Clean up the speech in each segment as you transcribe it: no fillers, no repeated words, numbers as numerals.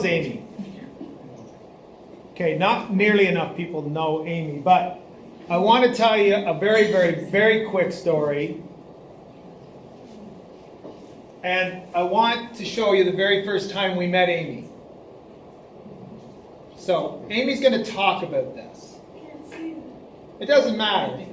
Amy? Okay, not nearly enough people know Amy, but I want to tell you a very, very, very quick story. And I want to show you the very first time we met Amy. So, Amy's going to talk about this. It doesn't matter.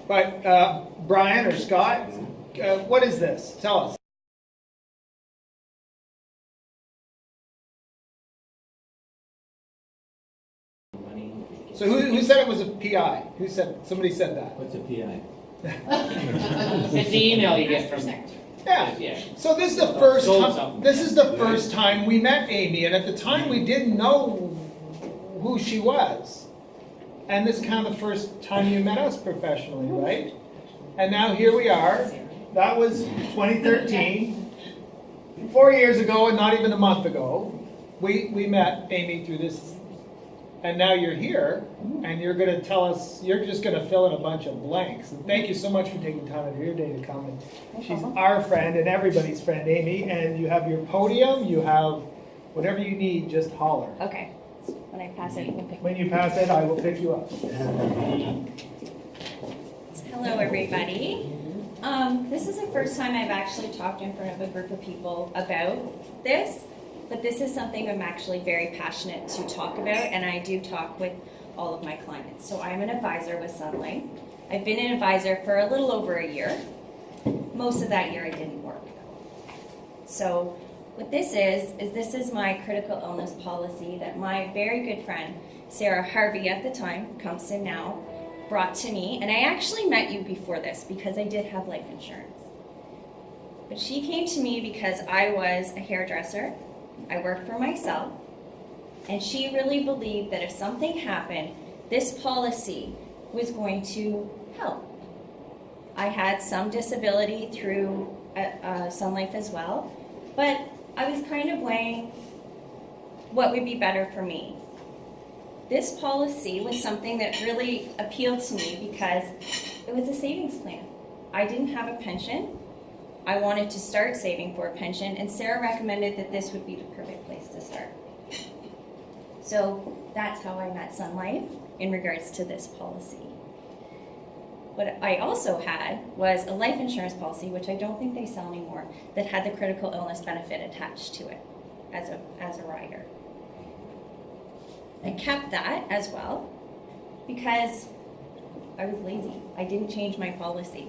But, Brian or Scott, what is this? Tell us. So who said it was a PI? Who said? Somebody said that. What's a PI? It's the email you get from them. Yeah. So this is the first time. This is the first time we met Amy, and at the time we didn't know who she was. And this is kind of the first time you met us professionally, right? And now here we are. That was 2013, 4 years ago, and not even a month ago. We met Amy through this. And now you're here, and you're going to tell us, you're just going to fill in a bunch of blanks. And thank you so much for taking time out of your day to come. And she's our friend and everybody's friend, Amy. And you have your podium, you have whatever you need, just holler. Okay. When I pass it, you can pick me. When you pass it, I will pick you up. Hello, everybody. This is the first time I've actually talked in front of a group of people about this. But this is something I'm actually very passionate to talk about, and I do talk with all of my clients. So I'm an advisor with Sun Life. I've been an advisor for a little over a year. Most of that year I didn't work. So what this is my critical illness policy that my very good friend, Sarah Harvey at the time, Compson now, brought to me. And I actually met you before this because I did have life insurance. But she came to me because I was a hairdresser. I worked for myself, and she really believed that if something happened, this policy was going to help. I had some disability through Sun Life as well, but I was kind of weighing what would be better for me. This policy was something that really appealed to me because it was a savings plan. I didn't have a pension. I wanted to start saving for a pension, and Sarah recommended that this would be the perfect place to start. So that's how I met Sun Life in regards to this policy. What I also had was a life insurance policy, which I don't think they sell anymore, that had the critical illness benefit attached to it as a rider. I kept that as well because I was lazy. I didn't change my policy.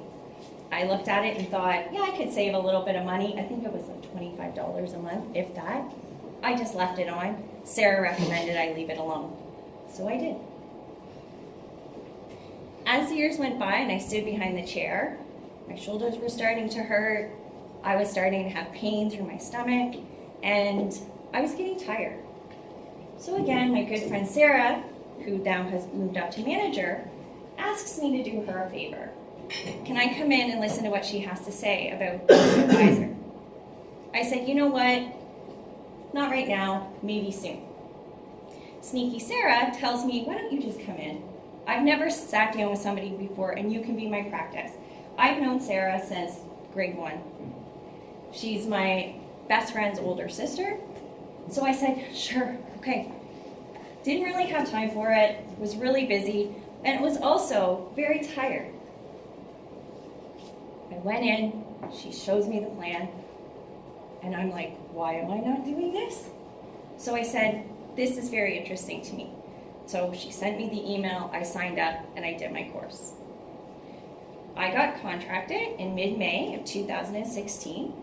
I looked at it and thought, yeah, I could save a little bit of money. I think it was like $25 a month, if that. I just left it on. Sarah recommended I leave it alone. So I did. As the years went by and I stood behind the chair, my shoulders were starting to hurt. I was starting to have pain through my stomach, and I was getting tired. So again, my good friend Sarah, who now has moved up to manager, asks me to do her a favor. Can I come in and listen to what she has to say about the advisor? I said, you know what? Not right now, maybe soon. Sneaky Sarah tells me, why don't you just come in? I've never sat down with somebody before, and you can be my practice. I've known Sarah since grade 1. She's my best friend's older sister. So I said, sure, okay. Didn't really have time for it, was really busy, and was also very tired. I went in, she shows me the plan, and I'm like, why am I not doing this? So I said, this is very interesting to me. So she sent me the email, I signed up, and I did my course. I got contracted in mid-May of 2016.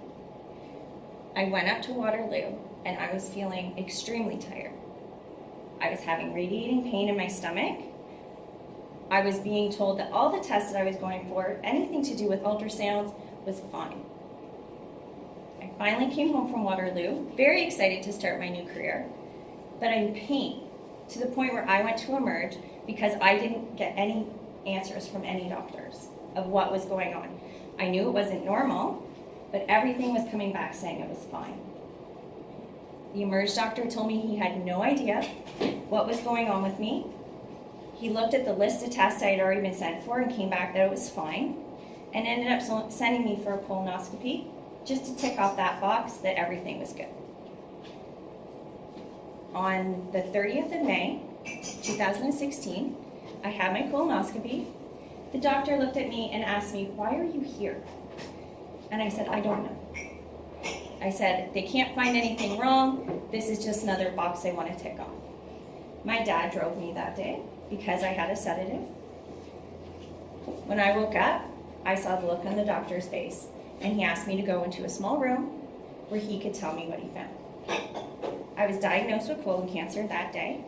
I went up to Waterloo, and I was feeling extremely tired. I was having radiating pain in my stomach. I was being told that all the tests that I was going for, anything to do with ultrasounds, was fine. I finally came home from Waterloo, very excited to start my new career, but in pain, to the point where I went to emerge because I didn't get any answers from any doctors of what was going on. I knew it wasn't normal, but everything was coming back saying it was fine. The emerge doctor told me he had no idea what was going on with me. He looked at the list of tests I had already been sent for and came back that it was fine, and ended up sending me for a colonoscopy just to tick off that box that everything was good. on the 30th of May, 2016. I had my colonoscopy. The doctor looked at me and asked me, "Why are you here?" And I said, "I don't know." I said, "They can't find anything wrong. This is just another box they want to tick off." My dad drove me that day because I had a sedative. When I woke up, I saw the look on the doctor's face, and he asked me to go into a small room where he could tell me what he found. I was diagnosed with colon cancer that day,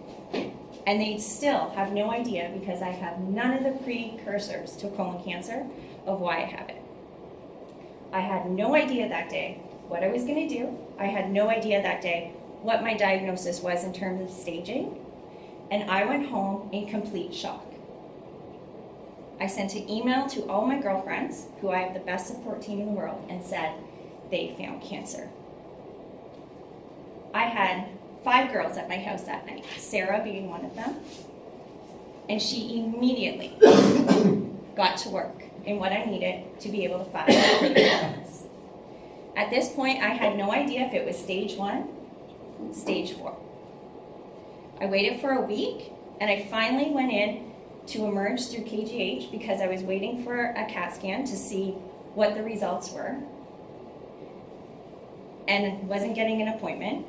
and they still have no idea because I have none of the precursors to colon cancer of why I have it. I had no idea that day what I was going to do. I had no idea that day what my diagnosis was in terms of staging, and I went home in complete shock. I sent an email to all my girlfriends, who I have the best support team in the world, and said they found cancer. I had 5 girls at my house that night, Sarah being one of them, and she immediately got to work in what I needed to be able to file for the illness. At this point, I had no idea if it was stage 1, stage 4. I waited for a week, and I finally went in to emerge through KGH because I was waiting for a CAT scan to see what the results were and wasn't getting an appointment.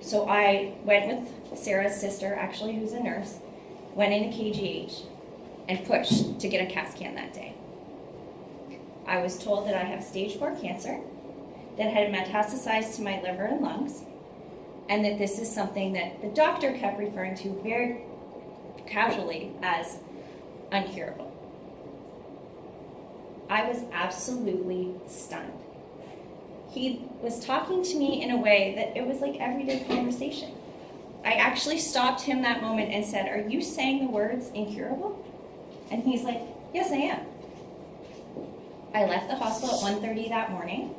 So I went with Sarah's sister, actually, who's a nurse, went into KGH and pushed to get a CAT scan that day. I was told that I have stage 4 cancer that had metastasized to my liver and lungs, and that this is something that the doctor kept referring to very casually as uncurable. I was absolutely stunned. He was talking to me in a way that it was like everyday conversation. I actually stopped him that moment and said, "Are you saying the words incurable?" And he's like, "Yes, I am." I left the hospital at 1:30 that morning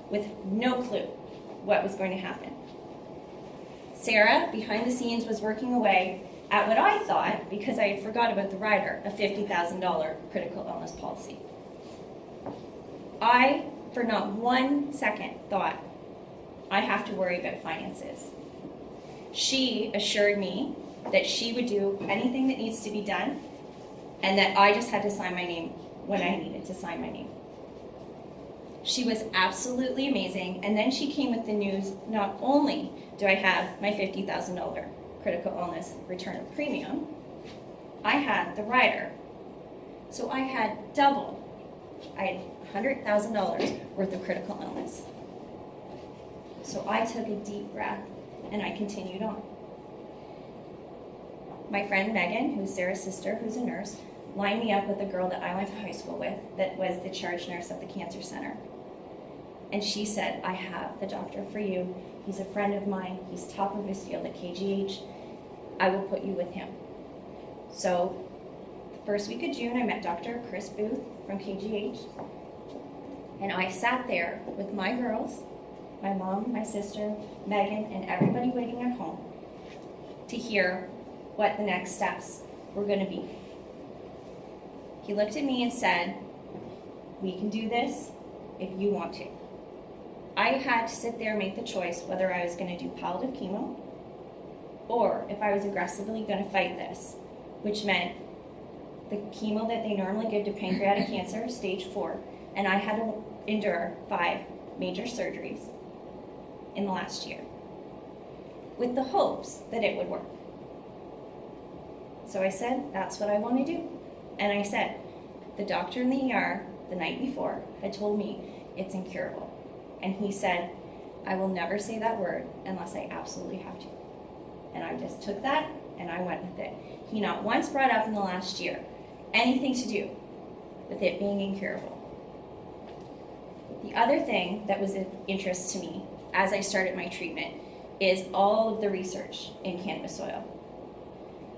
with no clue what was going to happen. Sarah, behind the scenes, was working away at what I thought, because I had forgot about the rider, a $50,000 critical illness policy. I, for not 1 second, thought, I have to worry about finances. She assured me that she would do anything that needs to be done, and that I just had to sign my name when I needed to sign my name. She was absolutely amazing, and then she came with the news, not only do I have my $50,000 critical illness return of premium, I had the rider. So I had double. I had $100,000 worth of critical illness. So I took a deep breath and I continued on. My friend Megan, who's Sarah's sister, who's a nurse, lined me up with a girl that I went to high school with that was the charge nurse at the cancer center. And she said, "I have the doctor for you. He's a friend of mine. He's top of his field at KGH. I will put you with him." So the first week of June, I met Dr. Chris Booth from KGH. And I sat there with my girls, my mom, my sister, Megan, and everybody waiting at home to hear what the next steps were going to be. He looked at me and said, "We can do this if you want to." I had to sit there and make the choice whether I was going to do palliative chemo or if I was aggressively going to fight this, which meant the chemo that they normally give to pancreatic cancer, stage 4, and I had to endure 5 major surgeries in the last year with the hopes that it would work. So I said, that's what I want to do. And I said, the doctor in the ER the night before had told me it's incurable. And he said, I will never say that word unless I absolutely have to. And I just took that and I went with it. He not once brought up in the last year anything to do with it being incurable. The other thing that was of interest to me as I started my treatment is all of the research in cannabis oil.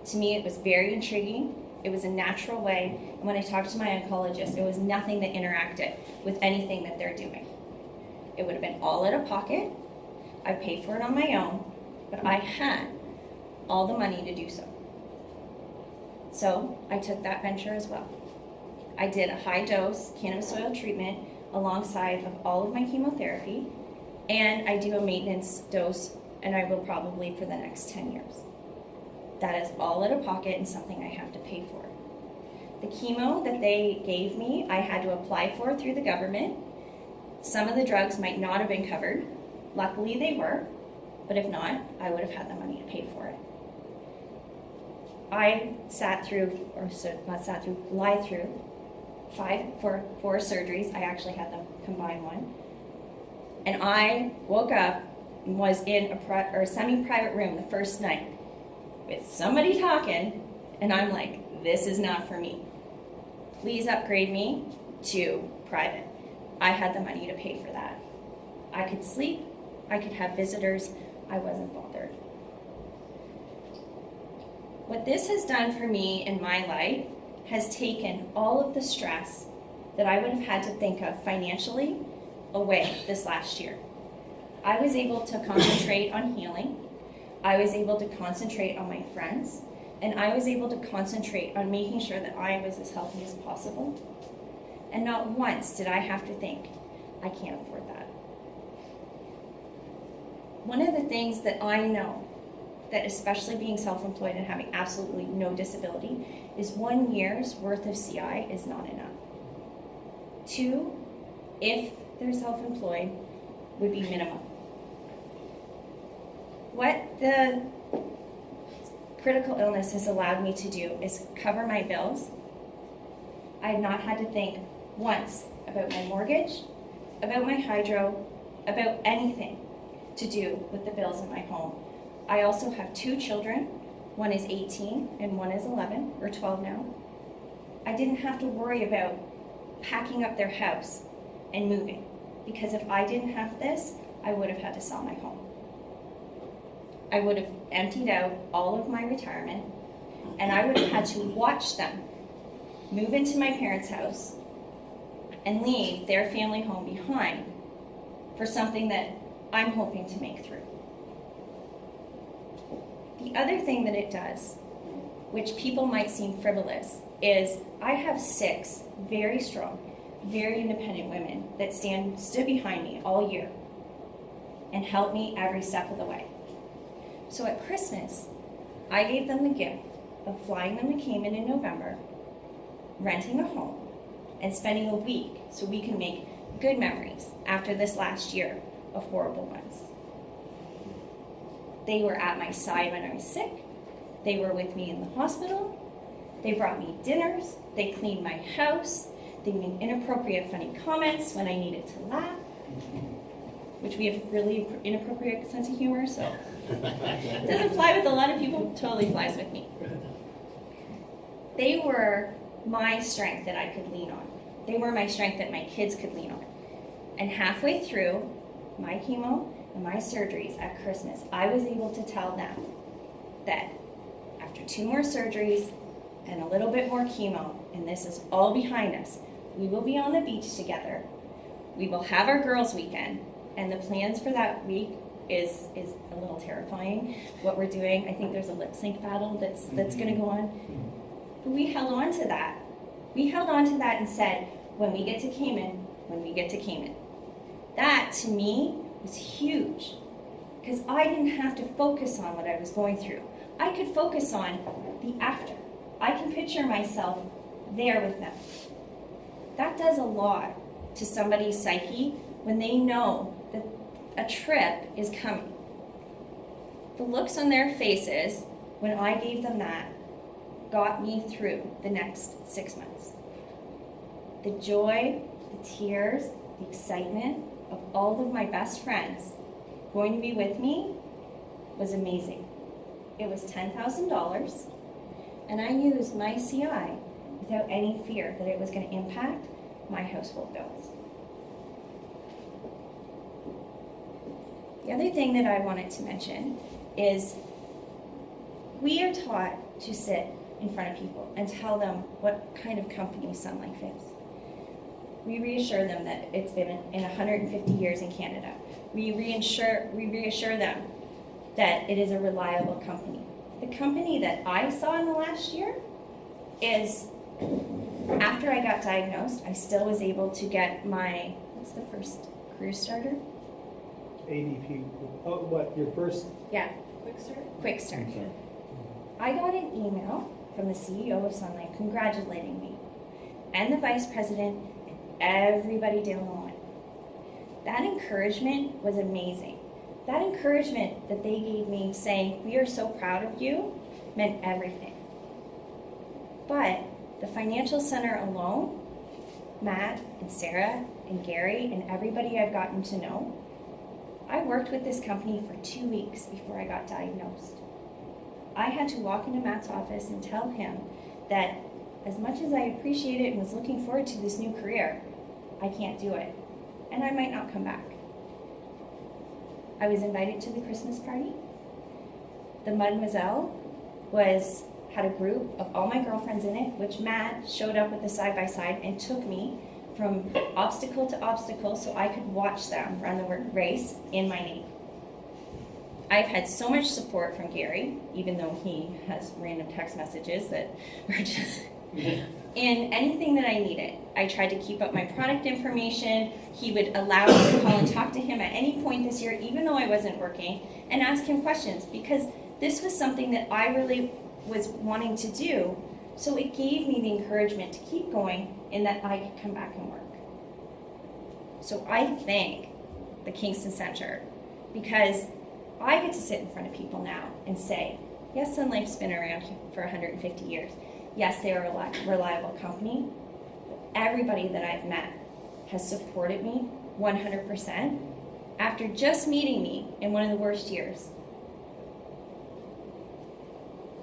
To me, it was very intriguing. It was a natural way. And when I talked to my oncologist, it was nothing that interacted with anything that they're doing. It would have been all out of pocket. I paid for it on my own, but I had all the money to do so. So I took that venture as well. I did a high dose cannabis oil treatment alongside of all of my chemotherapy, and I do a maintenance dose and I will probably for the next 10 years. That is all out of pocket and something I have to pay for. The chemo that they gave me, I had to apply for through the government. Some of the drugs might not have been covered. Luckily they were, but if not, I would have had the money to pay for it. I lied through four surgeries. I actually had them combine one. And I woke up and was in a semi-private room the first night with somebody talking, and I'm like, this is not for me. Please upgrade me to private. I had the money to pay for that. I could sleep, I could have visitors, I wasn't bothered. What this has done for me in my life has taken all of the stress that I would have had to think of financially away this last year. I was able to concentrate on healing. I was able to concentrate on my friends, and I was able to concentrate on making sure that I was as healthy as possible. And not once did I have to think, I can't afford that. One of the things that I know, that especially being self-employed and having absolutely no disability, is 1 year's worth of CI is not enough. 2, if they're self-employed, would be minimum. What the critical illness has allowed me to do is cover my bills. I have not had to think once about my mortgage, about my hydro, about anything to do with the bills in my home. I also have 2 children. One is 18 and one is 11 or 12 now. I didn't have to worry about packing up their house and moving, because if I didn't have this, I would have had to sell my home. I would have emptied out all of my retirement, and I would have had to watch them move into my parents' house and leave their family home behind for something that I'm hoping to make through. The other thing that it does, which people might seem frivolous, is I have 6 very strong, very independent women that stood behind me all year and helped me every step of the way. So at Christmas, I gave them the gift of flying them to Cayman in November, renting a home, and spending a week so we can make good memories after this last year of horrible ones. They were at my side when I was sick. They were with me in the hospital. They brought me dinners. They cleaned my house. They made inappropriate, funny comments when I needed to laugh, which we have really inappropriate sense of humor, so it doesn't fly with a lot of people, totally flies with me. They were my strength that I could lean on. They were my strength that my kids could lean on. And halfway through my chemo and my surgeries at Christmas, I was able to tell them that after 2 more surgeries and a little bit more chemo, and this is all behind us, we will be on the beach together. We will have our girls' weekend, and the plans for that week is a little terrifying. What we're doing, I think there's a lip sync battle that's going to go on. But we held on to that. We held on to that and said, when we get to Cayman, That, to me, was huge, because I didn't have to focus on what I was going through. I could focus on the after. I can picture myself there with them. That does a lot to somebody's psyche when they know that a trip is coming. The looks on their faces when I gave them that got me through the next 6 months. The joy, the tears, the excitement of all of my best friends going to be with me was amazing. It was $10,000, and I used my CI without any fear that it was going to impact my household bills. The other thing that I wanted to mention is we are taught to sit in front of people and tell them what kind of company Sun Life is. We reassure them that it's been in 150 years in Canada. We reassure them that it is a reliable company. The company that I saw in the last year is, after I got diagnosed, I still was able to get my, what's the first career starter? ADP? Oh, what, your first? Yeah, quick start. I got an email from the CEO of Sunlight congratulating me and the vice president and everybody down the line. That encouragement was amazing. That encouragement that they gave me saying, we are so proud of you, meant everything. But the financial center alone, Matt and Sarah and Gary and everybody I've gotten to know, I worked with this company for 2 weeks before I got diagnosed. I had to walk into Matt's office and tell him that as much as I appreciate it and was looking forward to this new career, I can't do it, and I might not come back. I was invited to the Christmas party. The Mademoiselle had a group of all my girlfriends in it, which Matt showed up with a side-by-side and took me from obstacle to obstacle so I could watch them run the race in my name. I've had so much support from Gary, even though he has random text messages that are just... in anything that I needed. I tried to keep up my product information. He would allow me to call and talk to him at any point this year, even though I wasn't working, and ask him questions, because this was something that I really was wanting to do. So it gave me the encouragement to keep going in that I could come back and work. So I thank the Kingston Center, because I get to sit in front of people now and say, yes, Sun Life's been around for 150 years. Yes, they are a reliable company. Everybody that I've met has supported me 100% after just meeting me in one of the worst years.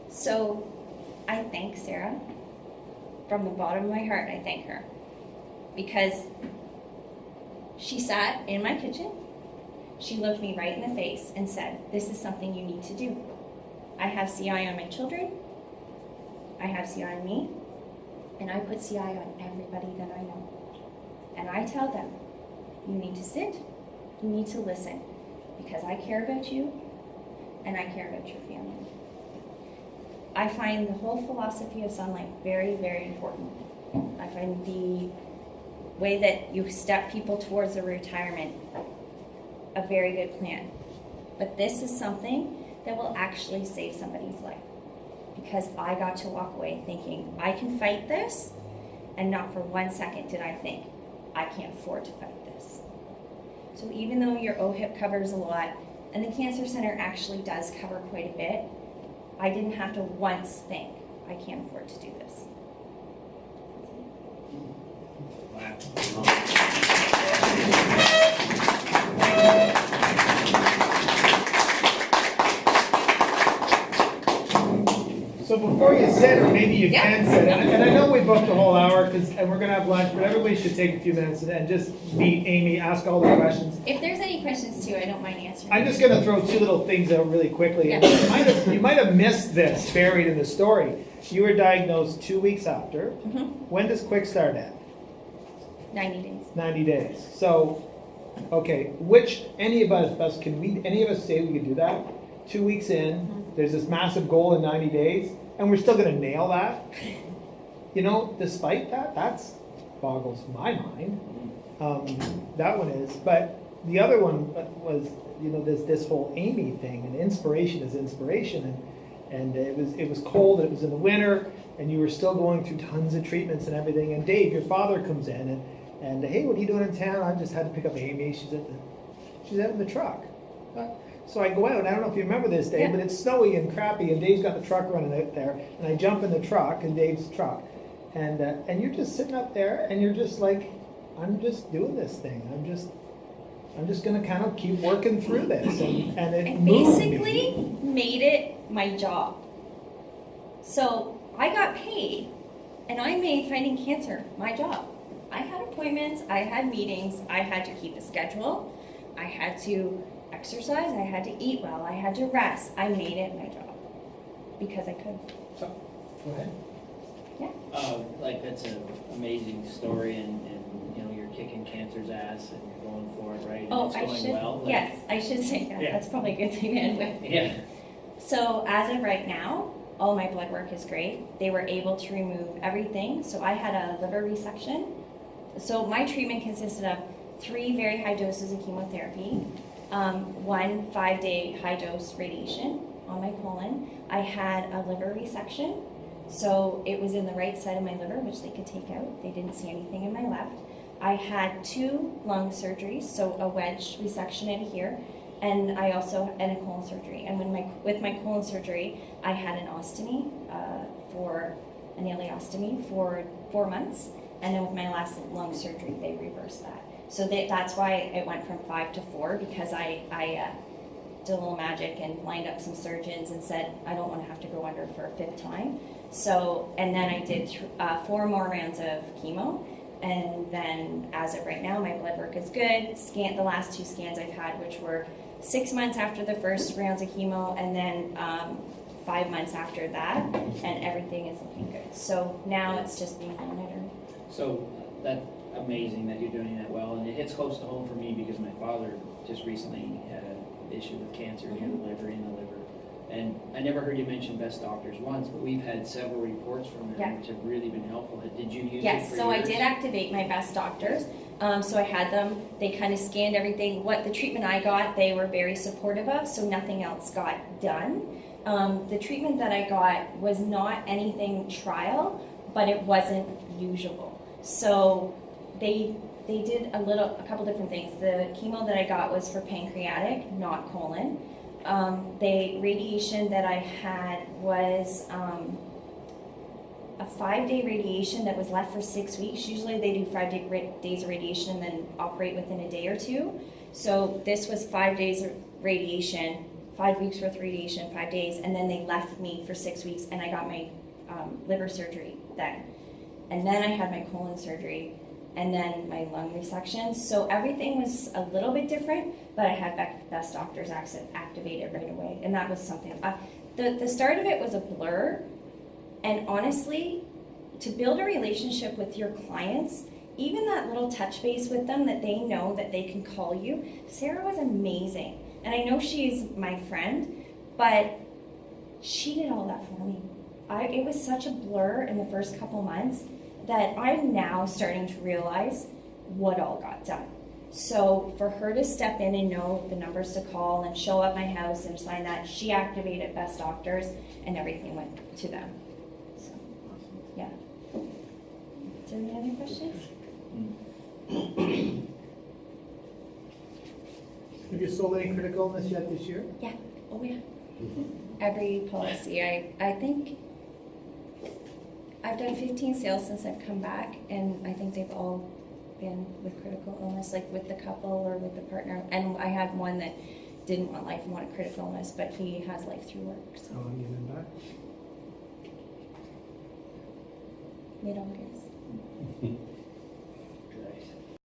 So I thank Sarah. From the bottom of my heart, I thank her. Because she sat in my kitchen, she looked me right in the face and said, this is something you need to do. I have CI on my children, I have CI on me, and I put CI on everybody that I know. And I tell them, you need to sit, you need to listen, because I care about you, and I care about your family. I find the whole philosophy of Sun Life very, very important. I find the way that you step people towards a retirement a very good plan. But this is something that will actually save somebody's life. Because I got to walk away thinking, I can fight this, and not for 1 second did I think, I can't afford to fight this. So even though your OHIP covers a lot, and the Cancer Center actually does cover quite a bit, I didn't have to once think, I can't afford to do this. So before you sit, or maybe you Yeah. can sit, and I know we booked the whole hour, and we're gonna have lunch, but everybody should take a few minutes and just meet Amy, ask all the questions. If there's any questions too, I don't mind answering. I'm just gonna throw two little things out really quickly. Yeah. You might have missed this buried in the story. You were diagnosed 2 weeks after. When does Quick Start end? 90 days. 90 days. So, okay, any of us say we could do that? 2 weeks in, there's this massive goal in 90 days, and we're still gonna nail that? You know, despite that, that's boggles my mind. That one is, but the other one was, you know, this whole Amy thing, and inspiration is inspiration, and it was cold, it was in the winter, and you were still going through tons of treatments and everything, and Dave, your father, comes in, and hey, what are you doing in town? I just had to pick up Amy, she's out in the truck. So I go out, and I don't know if you remember this, Dave, Yeah. but it's snowy and crappy, and Dave's got the truck running out there, and I jump in the truck, in Dave's truck, and you're just sitting up there, and you're just like, I'm just doing this thing. I'm just gonna kind of keep working through this, and it I moved me. basically made it my job. So I got paid, and I made fighting cancer my job. I had appointments, I had meetings, I had to keep a schedule, I had to exercise, I had to eat well, I had to rest. I made it my job because I could. So, go ahead. Like that's an amazing story, and you know you're kicking cancer's ass and you're going for it, right? And Oh, it's I going should. well. Like, Yes, I should say that. Yeah. That's probably a good thing to end with. Yeah. So as of right now, all my blood work is great. They were able to remove everything. So I had a liver resection. So my treatment consisted of 3 very high doses of chemotherapy, one 5-day high dose radiation on my colon. I had a liver resection, so it was in the right side of my liver, which they could take out. They didn't see anything in my left. I had 2 lung surgeries, so a wedge resection in here, and I also had a colon surgery. And with my colon surgery, I had an ostomy an ileostomy for 4 months, and then with my last lung surgery, they reversed that. So that's why it went from 5 to 4, because I did a little magic and lined up some surgeons and said, I don't want to have to go under for a 5th time. So, and then I did 4 more rounds of chemo. And then as of right now, my blood work is good. The last 2 scans I've had, which were 6 months after the first rounds of chemo, and then 5 months after that, and everything is looking good. So now it's just being monitored. So that's amazing that you're doing that well, and it hits close to home for me because my father just recently had an issue with cancer near the liver, in the liver. And I never heard you mention Best Doctors once, but we've had several reports from them, which have really been helpful. Did you use it for Yes, so yours? I did activate my Best Doctors. So I had them, they kind of scanned everything. What the treatment I got, they were very supportive of, so nothing else got done. The treatment that I got was not anything trial, but it wasn't usual. So they did a couple different things. The chemo that I got was for pancreatic, not colon. The radiation that I had was a 5-day radiation that was left for 6 weeks. Usually they do 5 days of radiation and then operate within a day or 2. So this was 5 days of radiation, 5 weeks worth of radiation, 5 days, and then they left me for 6 weeks, and I got my liver surgery then. And then I had my colon surgery, and then my lung resection. So everything was a little bit different, but I had Best Doctors activated right away, and that was something. The start of it was a blur, and honestly, to build a relationship with your clients, even that little touch base with them that they know that they can call you, Sarah was amazing. And I know she's my friend, but she did all that for me. It was such a blur in the first couple months that I'm now starting to realize what all got done. So for her to step in and know the numbers to call and show up my house and sign that, she activated Best Doctors and everything went to them. So, yeah. Is there any other questions? Have you sold any critical illness yet this year? Yeah. Oh yeah. Every policy. I think I've done 15 sales since I've come back, and I think they've all been with critical illness, like with the couple or with the partner. And I had one that didn't want life and wanted critical illness, but he has life through work. So. How long have you been back? Mid-August.